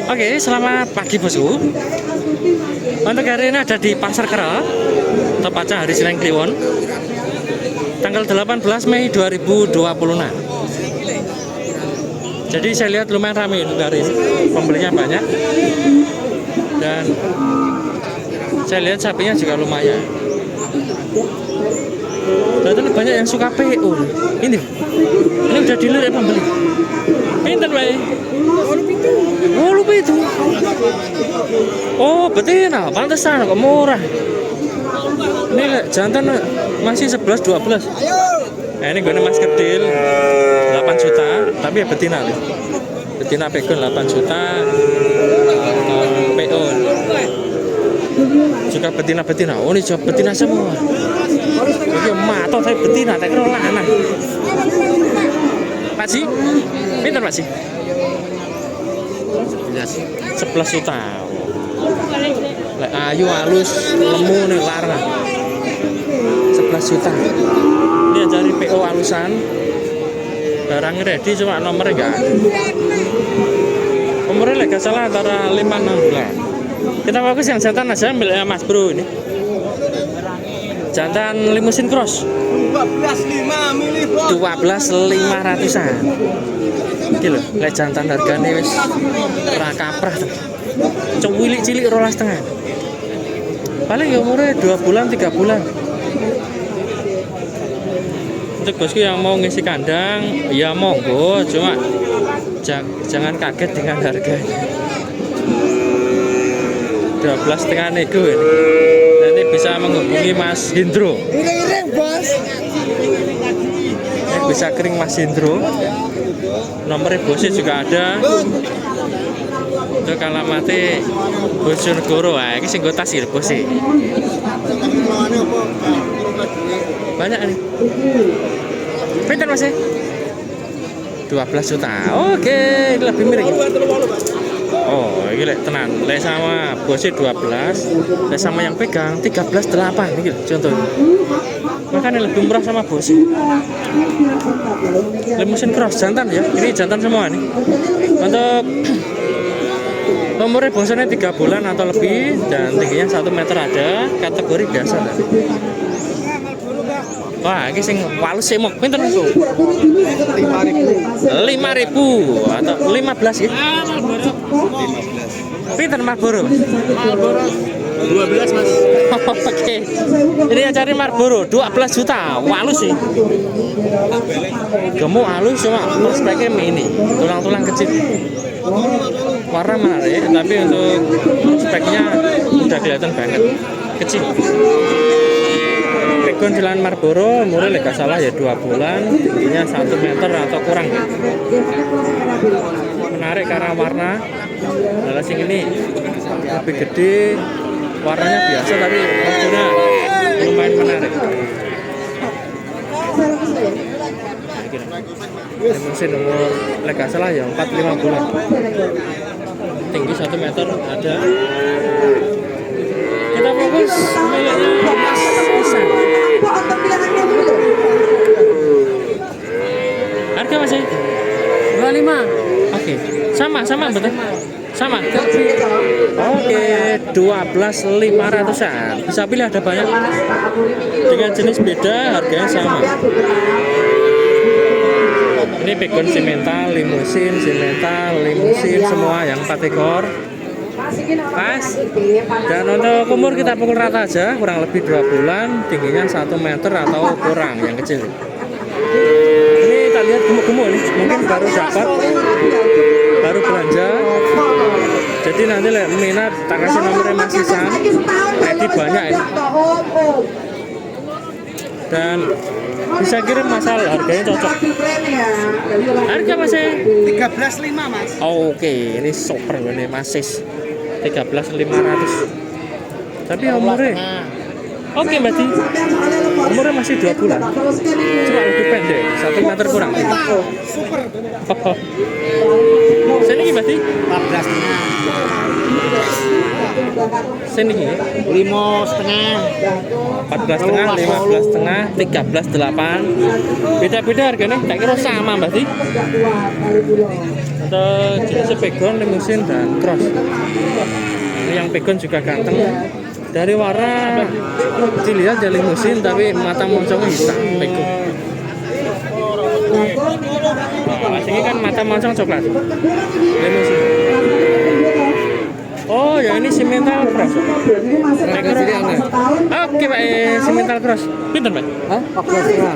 Oke, selamat pagi bosku. Untuk hari ini ada di Pasar Kera, tepatnya hari Senin Kliwon, tanggal 18 Mei 2026. Jadi saya lihat lumayan ramai untuk hari ini, pembelinya banyak, dan saya lihat sapinya juga lumayan. Dan banyak yang suka PO. Ini udah dealer ya pembeli. Pinten wae. Oh, lupa itu. Oh, betina, pantesan kok murah. Ini jantan masih 11 12. Nah, ini gue mas kecil 8 juta, tapi ya betina nih. Betina pegon 8 juta. PO. Juga betina-betina. Oh, ini juga betina semua. Oke, mato saya betina, tak kira lanang. Pak Ji, pinter Pak Ji? 11 juta. Lek ayu halus, lemu nih larang. 11 juta. Ini cari PO halusan. Barangnya ready, cuma nomornya enggak ada. Umurnya enggak salah antara 5-6 bulan. Kita fokus yang jantan aja, miliknya Mas Bro ini. Jantan limusin cross 12.500-an. Iki lho, lek jantan hargane wis ora kaprah. Cilik-cilik 12,5. Paling ya umurnya 2 bulan 3 bulan. Untuk bosku yang mau ngisi kandang, ya monggo, cuma jangan kaget dengan harganya. 12,5 nego ini. Nanti bisa menghubungi Mas Hindro. Bisa kering Mas Hindro. Nomornya bosnya juga ada. Untuk alamatnya Bojonegoro. Nah, ini sing tas iki bosnya. Banyak nih. Pinter Mas ya? 12 juta. Oke, ini lebih mirip. Oh, ini lek tenan. Lek sama bosnya 12, lek sama yang pegang 13,8 ini contohnya. Makanya lebih murah sama bosnya. Limusin cross jantan ya. Ini jantan semua nih. Untuk umurnya bosnya 3 bulan atau lebih dan tingginya 1 meter ada, kategori biasa. Wah, ini sing walus sih mau pinter Mas. 5.000 atau 15 ya? 15. Pinter Marlboro. Marlboro 12 Mas. Oke. Ini yang cari Marlboro 12 juta. Walus sih. Gemuk halus cuma prospeknya mini, tulang-tulang kecil. Warna menarik, tapi untuk prospeknya udah kelihatan banget kecil. Pegon jalan Marlboro, umurnya nggak salah ya 2 bulan, tingginya 1 meter atau kurang. Menarik karena warna. Nah, sing ini lebih gede, warnanya biasa tapi posturnya lumayan menarik. Mesin umur nggak salah ya 4-5 bulan. Tinggi 1 meter ada. Kita fokus miliknya Mas Isan. Harga masih 25. Oke, sama betul. Sama. Oke, 12.500-an. Bisa pilih ada banyak. Dengan jenis beda, harganya sama. Ini pegon simental, limusin, semua yang 4 ekor. Pas. Dan untuk umur kita pukul rata aja, kurang lebih 2 bulan, tingginya 1 meter atau kurang yang kecil. Ini kita lihat gemuk-gemuk nih, mungkin baru dapat, baru belanja. Jadi nanti minat tak kasih nomornya Mas Isan. Ready banyak ya. Dan bisa kirim masal, harganya cocok. Harga masih 13.5 Mas. Oke, ini super ini Masis 13.500. Tapi umurnya oke Mbak Di. Umurnya masih 2 bulan. Cuma lebih pendek, 1 meter kurang. Super. Sini iki berarti 14 setengah. sini iki 5 setengah. 14 setengah, 15 setengah, 13 8. Beda-beda harganya. Tak kira sama berarti. Untuk jenisnya pegon, limusin dan cross. Ini yang pegon juga ganteng. Dari warna dilihat dari limusin tapi mata moncongnya hitam pegon. Nah, ini kan mata moncong coklat. Limusin. Oh, ya ini simental cross. Oke, Pak. Simental cross. Pinten, Pak? Hah? 14 setengah.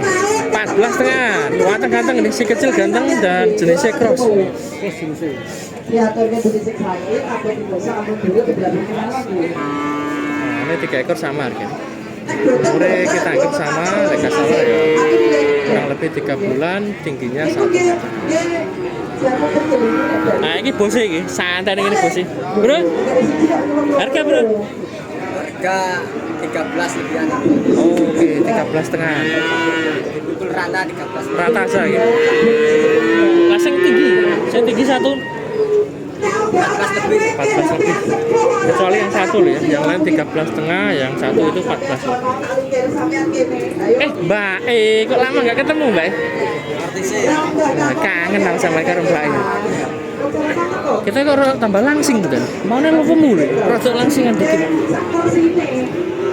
14 setengah. Wah, ganteng ini si kecil ganteng dan jenisnya cross. Nah, ini 3 ekor sama harganya. Umurnya kita anggap sama, mereka salah ya. Kurang lebih 3 bulan, tingginya 1 meter. Nah, ini bosnya ini, santai ini bosnya. Bro, harga bro? Harga 13 lebihan. Oke, 13 setengah. Pukul rata 13. Rata saja gitu. Lasing tinggi, saya tinggi 14 lebih. 14 lebih. Kecuali yang satu loh ya, yang lain 13 setengah, yang satu itu 14 lebih. Mbak, kok lama nggak ketemu Mbak? Nah, kangen aku sama karo Mbak ini. Kita kok tambah langsing tuh kan? Mau nih lo pemul, rada langsingan dikit.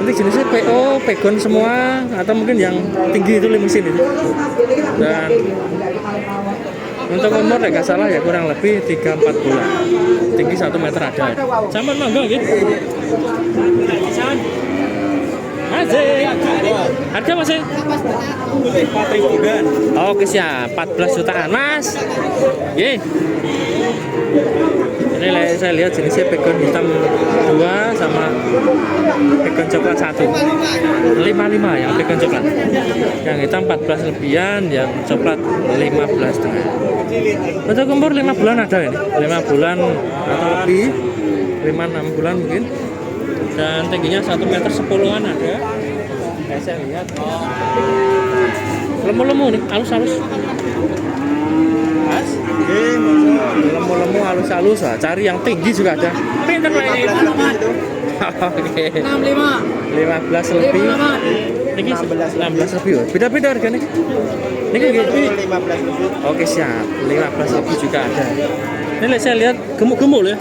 Nanti jenisnya PO, pegon semua, atau mungkin yang tinggi itu limusin itu. Dan untuk umur nggak salah ya kurang lebih 3-4 bulan. Tinggi 1 meter ada. Saman mangga gitu. Masih. Harga masih? 4 ribuan. Oke siap, 14 jutaan Mas. Ye. Ini saya lihat jenisnya pegon hitam 2 sama pegon coklat 1. 55 yang pegon coklat. Yang hitam 14 lebihan, yang coklat 15 setengah. Untuk umur 5 bulan ada ini. 5 bulan atau lebih. 5-6 bulan mungkin. Dan tingginya 1 meter 10-an ada. Saya lihat. Lemu-lemu nih, halus-halus. Mas? Lemu-lemu halus-halus lah. Cari yang tinggi juga ada. Pinter lagi. Oke. 15 lebih. Ini 16 lebih. Beda-beda harganya. Ini 15 lebih. Oke siap. 15 lebih juga ada. Ini saya lihat gemuk-gemuk ya.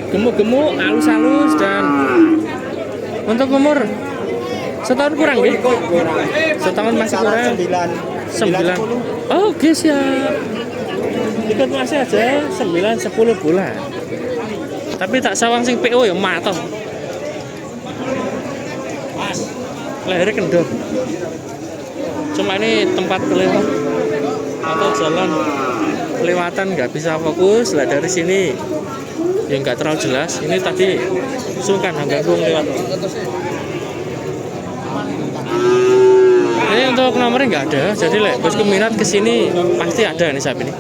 Gemuk-gemuk, halus-halus dan untuk umur setahun kurang ya? Setahun masih kurang 9. Oke siap. Ikut masih aja 9-10 bulan. Tapi tak sawang sing PO ya mateng. Lehernya kendor. Cuma ini tempat kelewat atau jalan kelewatan nggak bisa fokus lah dari sini. Yang nggak terlalu jelas. Ini tadi sungkan ganggu lewat. Ini untuk nomornya nggak ada. Jadi bosku minat kesini pasti ada nih sapi ini.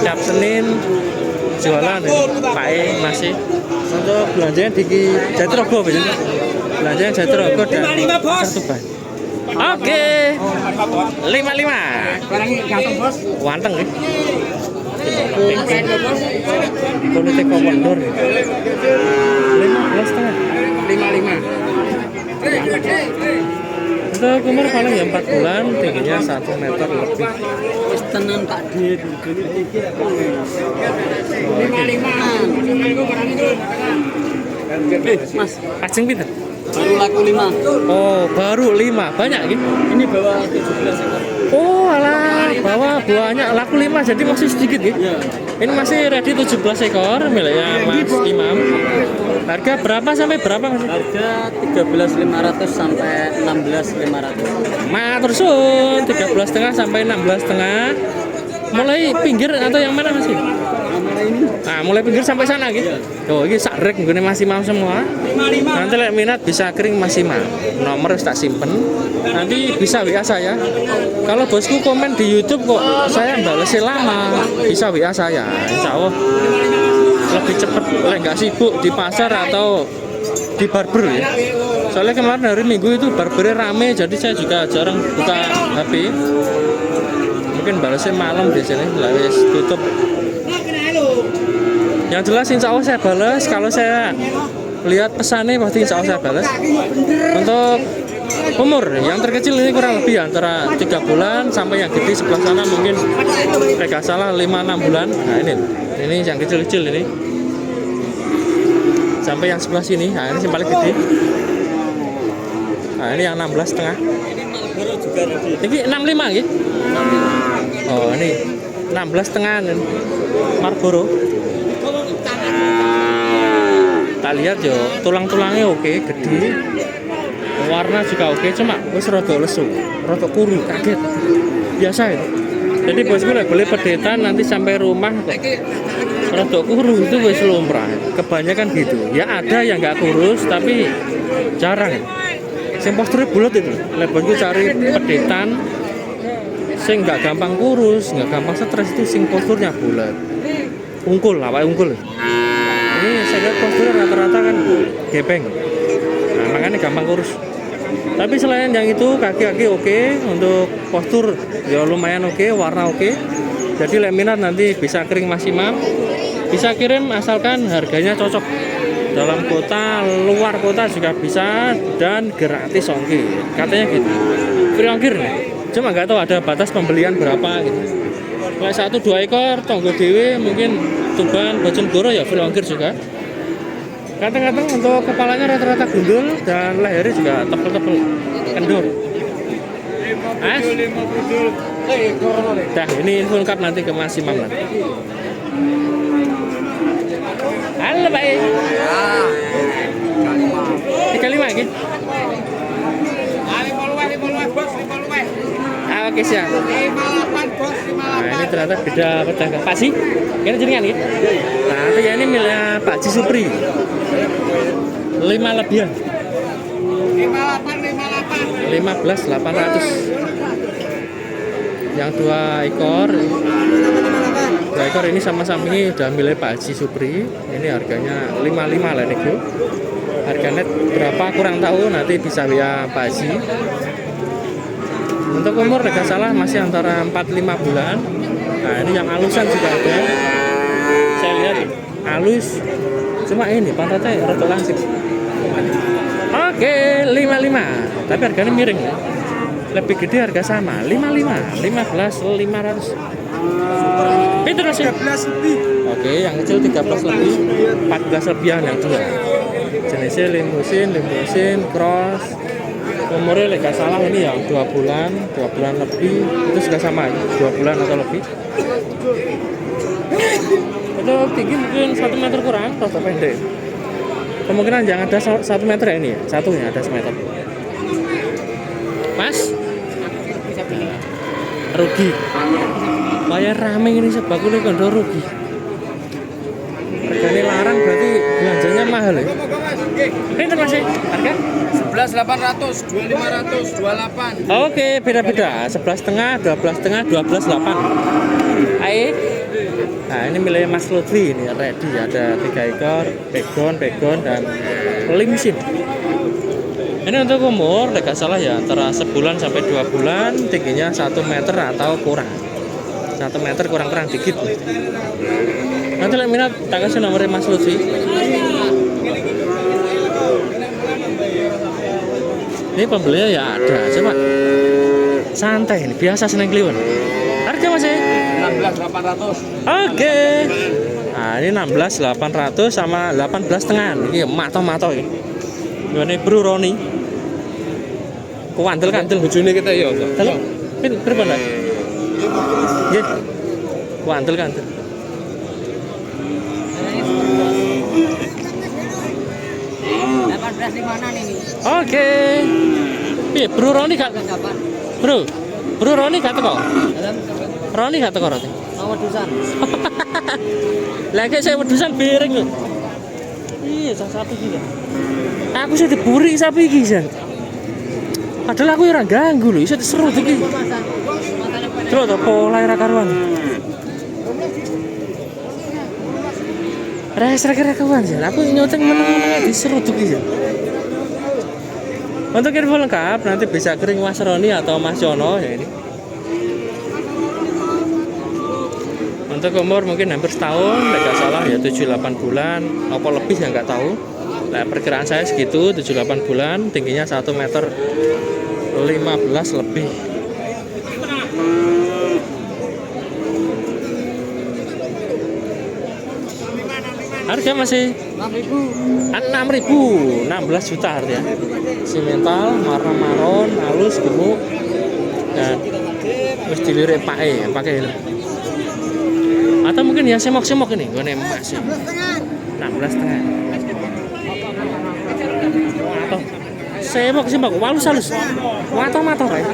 Tiap Senin jualan nih. Pak masih untuk belanjanya di Jatirogo biasanya. Belanjanya Jatirogo dan Tuban. Oke. 55. Wanteng nih. Kulitnya komodor 15 setengah 55. Untuk umur paling ya 4 bulan, tingginya 1 meter lebih. Tenang Pak Dit. 55. Mas, Pacing pinter? baru laku 5. Oh, baru 5. Banyak gitu. Ini bawa 17 ekor. Oh, alah, bawa banyak laku 5 jadi masih sedikit gitu. Ya. Ini masih ready 17 ekor miliknya Mas Imam. Harga berapa sampai berapa Mas? Harga 13.500 sampai 16.500. Matur suwun, 13,5 sampai 16,5. Mulai pinggir atau yang mana Mas? Nah, mulai pinggir sampai sana gitu. Oh, ini sakrek nggone Mas Imam semua. Nanti lek minat bisa kering Mas Imam. Nomor tak simpen. Nanti bisa WA saya. Kalau bosku komen di YouTube kok saya balesnya lama, bisa WA saya. Insya Allah lebih cepat, lek nggak sibuk di pasar atau di barber ya. Soalnya kemarin hari Minggu itu barbernya rame, jadi saya juga jarang buka HP. Mungkin balesnya malam biasanya, lah wis tutup. Yang jelas insya Allah saya balas. Kalau saya lihat pesannya pasti insya Allah saya balas. Untuk umur yang terkecil ini kurang lebih antara 3 bulan sampai yang gede sebelah sana mungkin mereka salah 5-6 bulan. Nah ini yang kecil-kecil ini sampai yang sebelah sini. Nah ini yang paling gede. Nah ini yang 16 setengah. Ini 65 gitu. Oh ini 16 setengah Marlboro. Tak lihat yo tulang-tulangnya oke, gede. Warna juga oke, cuma wis rada lesu, rada kuru, kaget. Biasa itu. Jadi bosku beli pedetan nanti sampai rumah kok rada kuru itu wis lumrah. Kebanyakan gitu. Ya ada yang nggak kurus tapi jarang. Sing posturnya bulat itu. Bosku cari pedetan sing nggak gampang kurus, nggak gampang stres itu sing posturnya bulat. Ungkul, awake ungkul. Ini saya lihat posturnya rata-rata kan gepeng. Nah, makanya gampang kurus. Tapi selain yang itu kaki-kaki oke, untuk postur ya lumayan oke, warna oke. Jadi laminat nanti bisa kering maksimum, bisa kirim asalkan harganya cocok. Dalam kota, luar kota juga bisa dan gratis ongkir. Katanya gitu. Free ongkir nih. Cuma nggak tahu ada batas pembelian berapa gitu. Kalau 1-2 ekor tonggo dewe mungkin Tuban, Bojonegoro ya free ongkir juga. Kadang-kadang untuk kepalanya rata-rata gundul dan lehernya juga tebel-tebel kendur. Dah ini info lengkap nanti ke Mas Imam nanti. Halo Pak. 35 lagi. Oke siap. Nah ini ternyata beda pedagang Pak sih. Ini jaringan ya. Nah itu ya ini miliknya Pak Ji Supri. 5 lebihan. 15.800. Yang 2 ekor. 2 ekor ini sama-sama ini udah milik Pak Haji Supri. Ini harganya 55 lah nego. Harga net berapa kurang tahu, nanti bisa via Pak Haji. Untuk umur nggak salah masih antara 4-5 bulan. Nah ini yang alusan juga ada. Saya lihat alus. Cuma ini pantatnya rada langsing. Oke 55. Tapi harganya miring ya. Lebih gede harga sama 55, 15.500. Itu masih 13 lebih. Oke, yang kecil 13 lebih, 14 lebihan yang dua. Jenisnya limusin, cross. Umurnya nggak salah ini yang 2 bulan lebih. Itu sudah sama, 2 bulan atau lebih. Itu tinggi mungkin 1 meter kurang, rada pendek. Kemungkinan yang ada 1 meter ya ini ya, satunya ada 1 meter. Mas, rugi. Bayar rame ini sebakulnya kondo rugi. Harganya larang berarti belanjanya mahal ya. Ini masih harga 11.800, 2.500, 28. Oke, beda-beda. 11,5, 12,5, 12,8. Ayo. Nah, ini miliknya Mas Lutfi ini ready, ada 3 ekor, pegon dan limsin. Ini untuk umur, tidak salah ya, antara sebulan sampai 2 bulan, tingginya 1 meter atau kurang. 1 meter kurang-kurang dikit. Nanti lihat minat, tak kasih nomornya Mas Lutfi. Ini pembelinya ya ada, coba santai ini, biasa seneng kliwon. Harga masih 16.800. Oke. Nah ini 16.800 sama 18,5. Ini mato-mato ini. Ini Bro Roni. Kuandel-kandel bojone kita ya. Halo. Pin berapa ndak? Nggih. Kuandel-kandel. Di mana nih? Oke. Piye Bro Roni gak? Bro Roni gak teko? Roni gak teko roti? Mau wedusan. Lagi saya wedusan piring lho. Iya, sapi iki. Aku sih diburi sapi iki, San. Padahal aku ora ganggu lho, iso diserut iki. Terus to pola ora karuan. Res kira kawan San. Aku nyoteng meneng-meneng diserut iki, San. Untuk info lengkap nanti bisa kering Mas Roni atau Mas Yono ya ini. Untuk umur mungkin hampir setahun, nggak salah ya 7-8 bulan, apa lebih ya nggak tahu. Nah, perkiraan saya segitu 7-8 bulan, tingginya 1 meter 15 lebih. Harga masih 6.000, 16 juta artinya. Simental, warna maron, halus, gemuk, dan terus dilirik pakai ini. Atau mungkin ya semok-semok ini, gue emas ya. 16,5. Atau semok, halus. Matang kayak.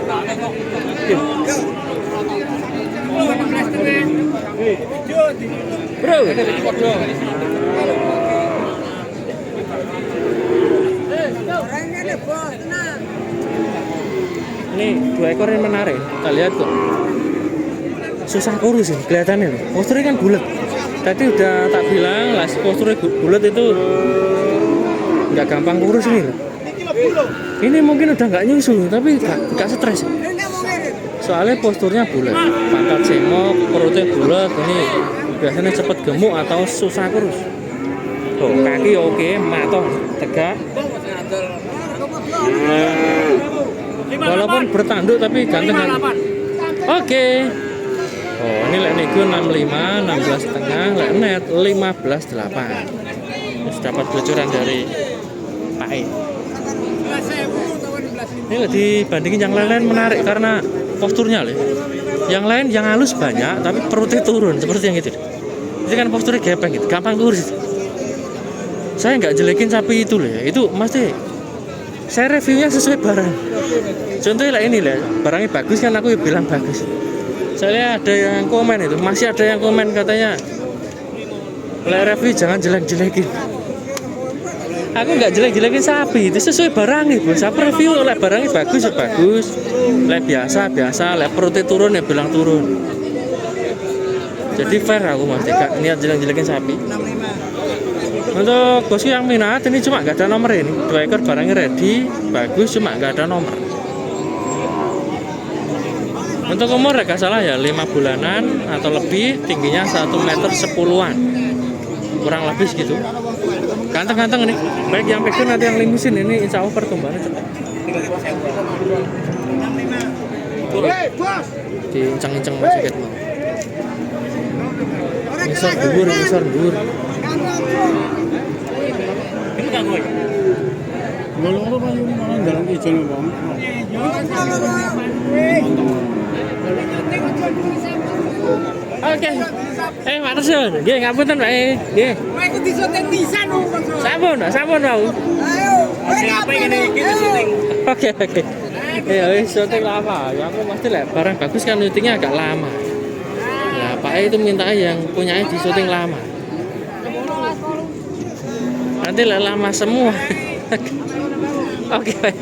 Bro. Ini 2 ekor yang menarik. Kita lihat kok. Susah kurus sih kelihatannya. Posturnya kan bulat. Tadi udah tak bilang lah posturnya bulat itu nggak gampang kurus ini loh. Ini mungkin udah nggak nyusu tapi nggak stres. Soalnya posturnya bulat, pantat semok, perutnya bulat. Ini biasanya cepet gemuk atau susah kurus. Tuh kaki oke, matong, tegak. Walaupun bertanduk tapi ganteng kan. Oke. Oh ini lek nego 65, 16 setengah, lek net 15,8. Terus dapat bocoran dari PAE. Ini dibandingin yang lain menarik karena posturnya loh. Yang lain yang halus banyak tapi perutnya turun seperti yang itu. Ini kan posturnya gepeng gitu, gampang kurus. Saya nggak jelekin sapi itu loh ya. Itu mesti saya reviewnya sesuai barang. Contohnya lah ini lah, barangnya bagus kan aku bilang bagus. Soalnya ada yang komen itu, masih ada yang komen katanya lah review jangan jelek-jelekin. Aku nggak jelek-jelekin sapi, itu sesuai barangnya bos. Aku review lah barangnya bagus ya bagus, lah biasa, lah perutnya turun ya bilang turun. Jadi fair aku mas, gak niat jelek-jelekin sapi. Untuk bosku yang minat ini cuma nggak ada nomor ini. 2 ekor barangnya ready, bagus cuma nggak ada nomor. Untuk umur gak salah ya 5 bulanan atau lebih, tingginya 1 meter 10-an, kurang lebih segitu. Ganteng-ganteng nih. Baik yang pekan nanti yang limusin ini insya Allah pertumbuhannya cepat. Diincang-incang masih gitu. Ngisor dhuwur. Ngolong apa yang malah jalan ijo lho, Bang. Oke. Matur nggih ngapunten, Pak. Nggih. Kowe kudu syuting pisan lho. Sampun, Pak. Ayo. Apa ini kita syuting? Oke. Ya wis syuting lama. Ya aku pasti lah barang bagus kan syutingnya agak lama. Nah, Pak itu minta yang punyanya di syuting lama. Nanti lah lama semua. Oke, baik.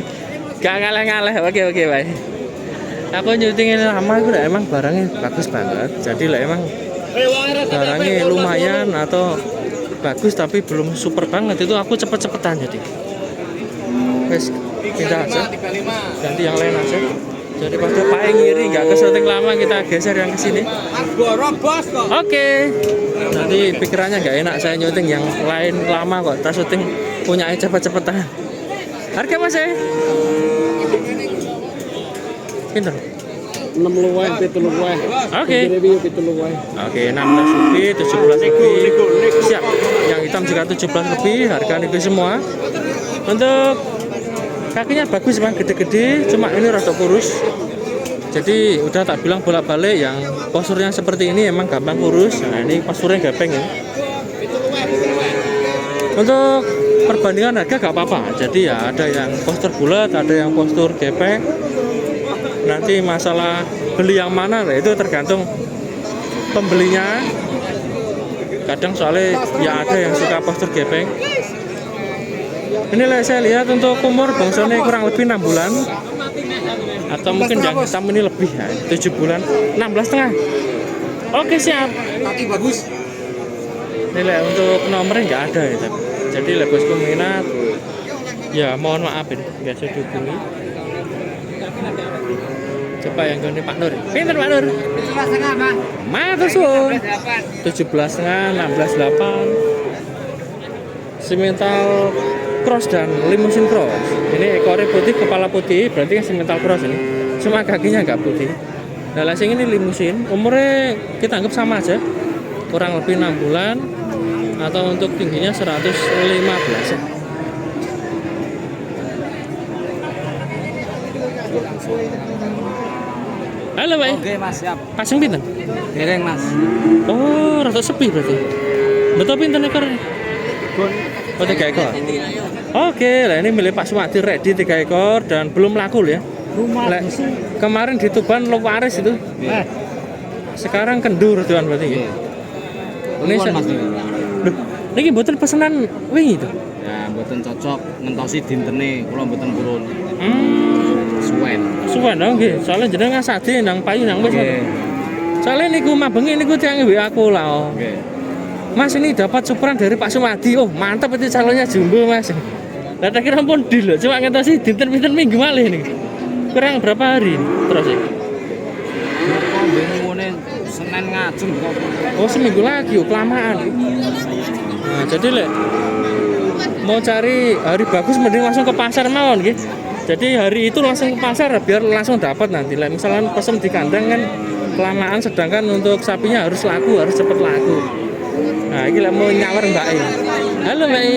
Gak ngaleh-ngaleh. Oke, baik. Aku nyutingin lama itu lah emang barangnya bagus banget. Jadi lah emang barangnya lumayan atau bagus tapi belum super banget itu aku cepet-cepetan jadi. Wes kita aja. Ganti yang lain aja. Jadi pada Pak ngiri nggak ke syuting lama kita geser yang ke sini. Oke. Nanti pikirannya nggak enak saya nyuting yang lain lama kok. Kita syuting punya cepet-cepetan. Harga Mas pinter. 6 luwih, 7 luwih. Oke. Review 7 luwih. Oke, 16 lebih, 17 lebih. Siap. Yang hitam juga 17 lebih, harga nego semua. Untuk kakinya bagus Bang, gede-gede, cuma ini rada kurus. Jadi udah tak bilang bolak-balik yang posturnya seperti ini emang gampang kurus. Nah, ini posturnya gepeng ya. Untuk perbandingan harga gak apa-apa. Jadi ya ada yang postur bulat, ada yang postur gepeng. Nanti masalah beli yang mana, nah itu tergantung pembelinya. Kadang soalnya ya ada yang suka postur gepeng. Ini saya lihat untuk umur bangsanya kurang lebih 6 bulan. Atau mungkin yang hitam ini lebih ya, 7 bulan, 16,5. Oke siap. Kaki bagus. Nilai untuk nomornya nggak ada ya, tapi jadi bosku minat ya mohon maaf ini biasa dihubungi. Coba yang gini Pak Nur. Pinter Pak Nur. 17,5 Bang. Matur suwun. 8. 17,5, 16,8. Simental cross dan limousine cross. Ini ekornya putih, kepala putih, berarti kan simental cross ini. Cuma kakinya nggak putih. Nah, lasing ini limousine, umurnya kita anggap sama aja. Kurang lebih 6 bulan atau untuk tingginya 115 ya. Halo, Pak. Oke Mas, siap. Pasang pinten? Dereng Mas. Oh, rada sepi berarti. Betul pinten ekornya? Oh, 3 ekor. Oke, lah ini milik Pak Sumadi ready 3 ekor dan belum laku ya. Lek, kemarin di Tuban Lowaris itu. Sekarang kendur tuan berarti ya. Ini Mas ini. Duh, niki mboten pesenan wingi itu. Ya, mboten cocok ngentosi dintene, kula mboten purun. Suwen. Suwen dong nggih. Soale jenengan ngasadi nang payu nang wis. Nggih. Soale niku mabengi niku tiyang WA aku lah. Oh. Nggih. Mas ini dapat syukuran dari Pak Sumadi. Oh, mantap itu calonnya jumbo, Mas. Lah tak kira pun deal loh. Cuma ngentosi dinten-dinten minggu malih nih. Kurang berapa hari terus ya? Kok ngene Senin ngajeng kok. Oh, seminggu lagi, oh, kelamaan. Nah, jadi lek mau cari hari bagus mending langsung ke pasar mawon nggih. Jadi hari itu langsung ke pasar biar langsung dapat nanti. Lek misalkan pesen di kandang kan kelamaan, sedangkan untuk sapinya harus laku, harus cepet laku. Nah, ini lek mau nyawar Mbak E. Halo Mbak E.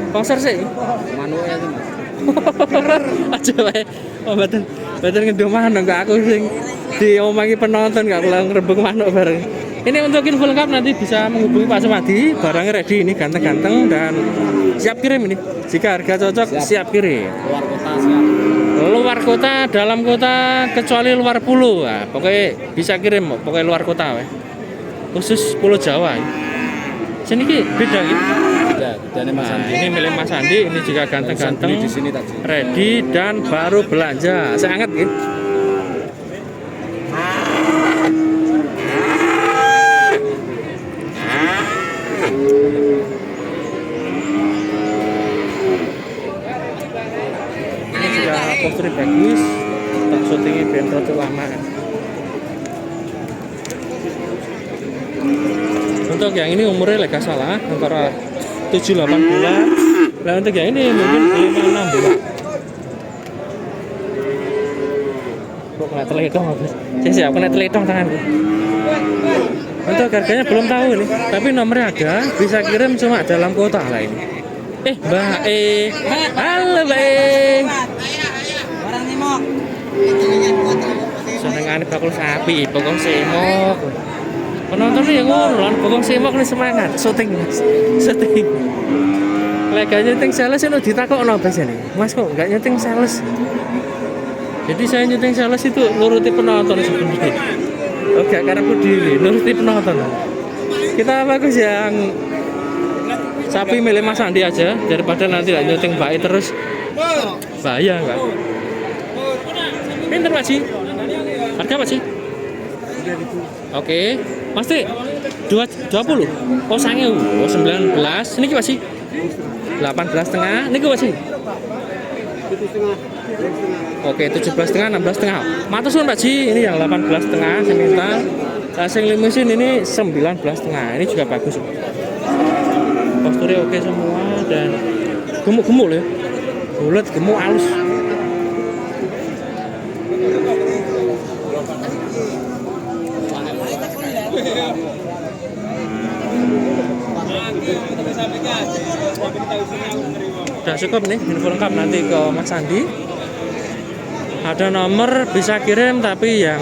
Sponsor sih. Manuke itu Mas. Aja wae. Oh, mboten ngedoman enggak aku sing diomongi penonton gak kula ngrebeng manuk bareng. Ini untuk info lengkap nanti bisa menghubungi Pak Sumadi. Barangnya ready ini ganteng-ganteng dan siap kirim ini. Jika harga cocok siap kirim. Luar kota siap. Luar kota, dalam kota kecuali luar pulau. Nah, pokoknya bisa kirim, pokoknya luar kota wae. Khusus Pulau Jawa. Sini ki beda gitu. Ya, dan Mas Nah, Andi. ini milik Mas Andi, ini juga ganteng-ganteng. Beli di sini tadi. Ready dan baru belanja. Saya anget gitu. Ini juga posturnya bagus. Tak syutingnya bentro tuh lama. Untuk yang ini umurnya lega salah antara 7-8 bulan. Nah, untuk yang ini mungkin 5-6 bulan. Kok kena teledong apa? Siap, kena teledong tanganku. Untuk harganya belum tahu nih, tapi nomornya ada, bisa kirim cuma dalam kota lah ini. Mbak E. Halo Mbak E. Barang nimok. Senengane bakul sapi, pokok semok. Penonton yang ngurun, pokok semok nih semangat, syuting Mas. Syuting. Lek gak nyuting sales itu ditakokno biasanya. Mas kok enggak nyuting sales? Jadi saya nyuting sales itu nuruti penonton sebenarnya. Oke, karena aku diri nuruti penonton. Kita bagus yang sapi milik Mas Andi aja daripada nanti lah nyuting baik terus bahaya enggak? Pinter Pak Ci. Harga Pak Ci? Oke. Pasti 20. Oh, 1000. Oh, 19. Niki Pak Ci? 18,5. Niki Pak Ci? Oke, 17,5, 16,5. Matur suwun Pak Ji, ini yang 18,5 semintal. Sing limousine ini 19,5. Ini juga bagus. Posturnya oke semua dan gemuk-gemuk loh ya. Bulat, gemuk, halus. Udah cukup nih info lengkap nanti ke Mas Andi. Ada nomor bisa kirim tapi yang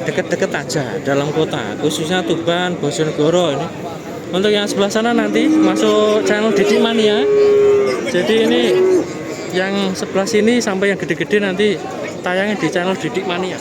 deket-deket aja dalam kota, khususnya Tuban, Bojonegoro ini. Untuk yang sebelah sana nanti masuk channel Didik Mania. Jadi ini yang sebelah sini sampai yang gede-gede nanti tayangnya di channel Didik Mania.